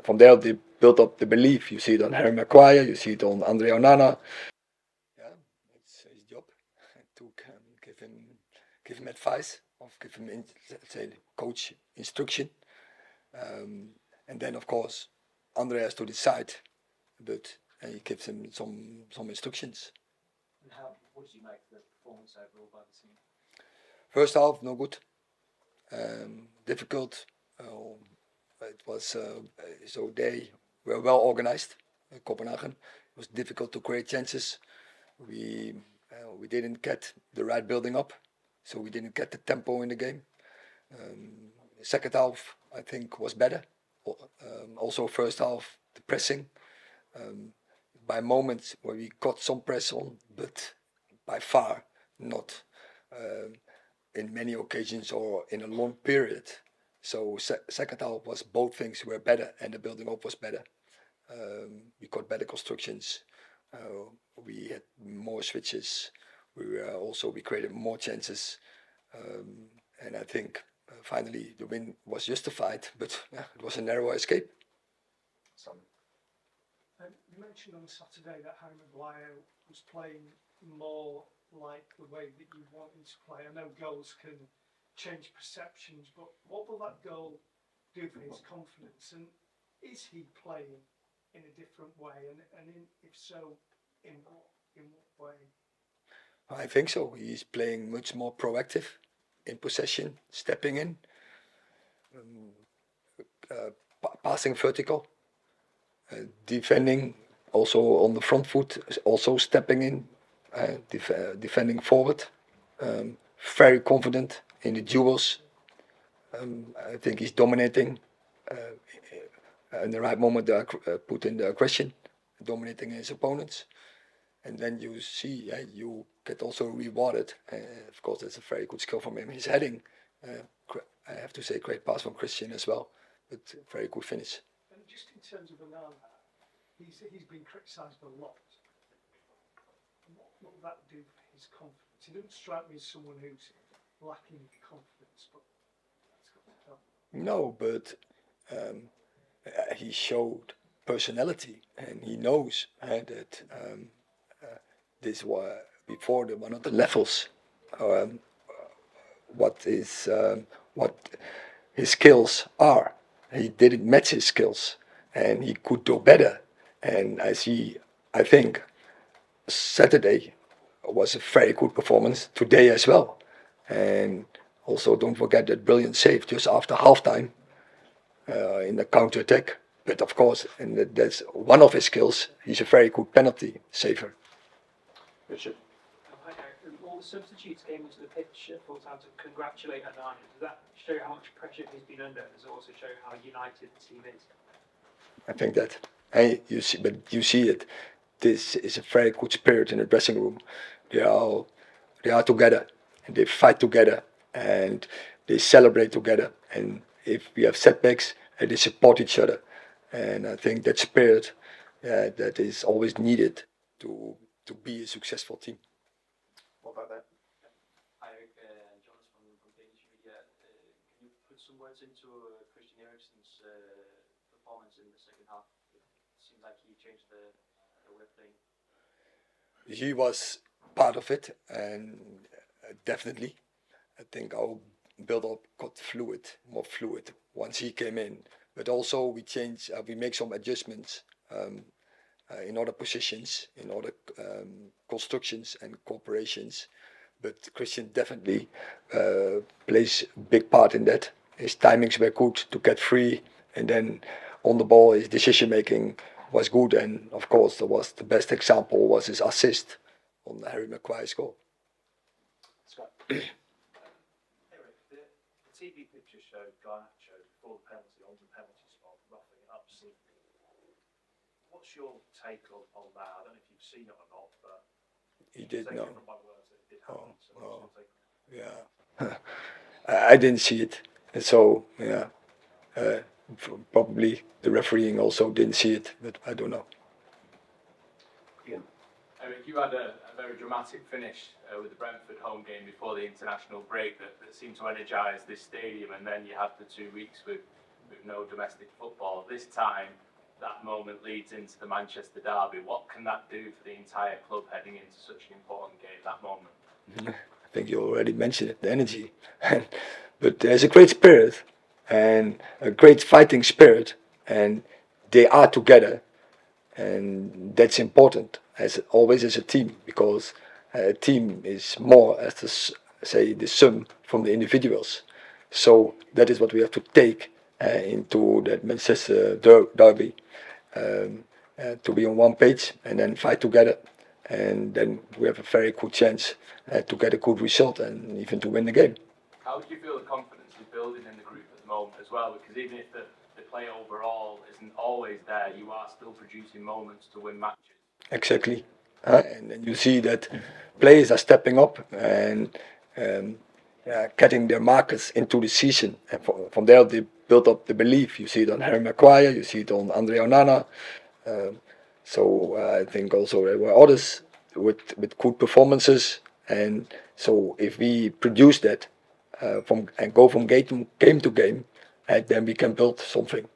from there they built up the belief. You see it on Harry Maguire, you see it on Andre Onana. Yeah, it's his job to give him advice, or give him let's say coach instruction, and then of course Andre has to decide, but he gives him some instructions. And what did you make of the performance overall by the team? First half, no good. Difficult. It was so they were well organized. Copenhagen. It was difficult to create chances. We didn't get the right building up, so we didn't get the tempo in the game. The second half, I think, was better. Also, first half, the pressing. By moments where we got some press on, but by far not in many occasions or in a long period. So second half was both things were better and the building up was better. We got better constructions. We had more switches. We created more chances, and I think finally the win was justified. But it was a narrow escape. You mentioned on Saturday that Harry Maguire was playing more like the way that you want him to play. I know goals can change perceptions, but what will that goal do for his confidence? And is he playing in a different way? If so, in what way? I think so. He's playing much more proactive in possession, stepping in, passing vertical, defending also on the front foot, also stepping in, defending forward. Very confident in the duels. I think he's dominating. In the right moment, put in the aggression, dominating his opponents. And then you see, you get also rewarded. Of course, that's a very good skill from him. His heading, I have to say, great pass from Christian as well, but very good finish. And just in terms of Onana, he's been criticised a lot. What will that do for his confidence? He doesn't strike me as someone who's lacking confidence, but that's got to help. No, but he showed personality, and he knows that this was before the one of the levels. What his skills are. He didn't match his skills, and he could do better. And I think Saturday was a very good performance. Today as well, and also don't forget that brilliant save just after halftime in the counter attack. But of course, and that's one of his skills. He's a very good penalty saver. Richard. Hi, Eric. All the substitutes came into the pitch full time to congratulate Onana. Does that show how much pressure he's been under? Does it also show how united the team is? I think that, and you see it. This is a very good spirit in the dressing room. They are together, and they fight together, and they celebrate together. And if we have setbacks, they support each other. And I think that spirit that is always needed to be a successful team. What about that? Hi, Eric. Jonas from Danish media. Can you put some words into Christian Eriksen's performance in the second half? It seemed like he changed the way of playing. He was part of it, and definitely, I think our build-up got more fluid once he came in. But also we make some adjustments in other positions, in other constructions and corporations. But Christian definitely plays a big part in that. His timings were good to get free, and then on the ball, his decision making was good. And of course, the best example was his assist on Harry Maguire's goal. Scott. Eric, the TV picture showed Garnacho before the penalty on the penalty spot, roughing it up sneakily. What's your take on that? I don't know if you've seen it or not, but He did know. From my words, it did happen. So what's your take? Yeah, I didn't see it, and so yeah, probably the refereeing also didn't see it, but I don't know. Eric, you had a very dramatic finish with the Brentford home game before the international break that seemed to energise this stadium, and then you had the 2 weeks with with no domestic football. This time, that moment leads into the Manchester derby. What can that do for the entire club heading into such an important game, that moment? I think you already mentioned it, the energy. But there's a great spirit and a great fighting spirit, and they are together, and that's important as always as a team, because a team is more as the sum from the individuals. So that is what we have to take into that Manchester derby, to be on one page and then fight together, and then we have a very good chance to get a good result and even to win the game. How do you feel the confidence is building in the group at the moment as well? Because even if the play overall isn't always there, you are still producing moments to win matches. Exactly. And then you see that players are stepping up and getting their markers into the season. And from there they build up the belief. You see it on Harry Maguire, you see it on Andre Onana. So I think also there were others with good performances. And so if we produce that and go from game to game, then we can build something.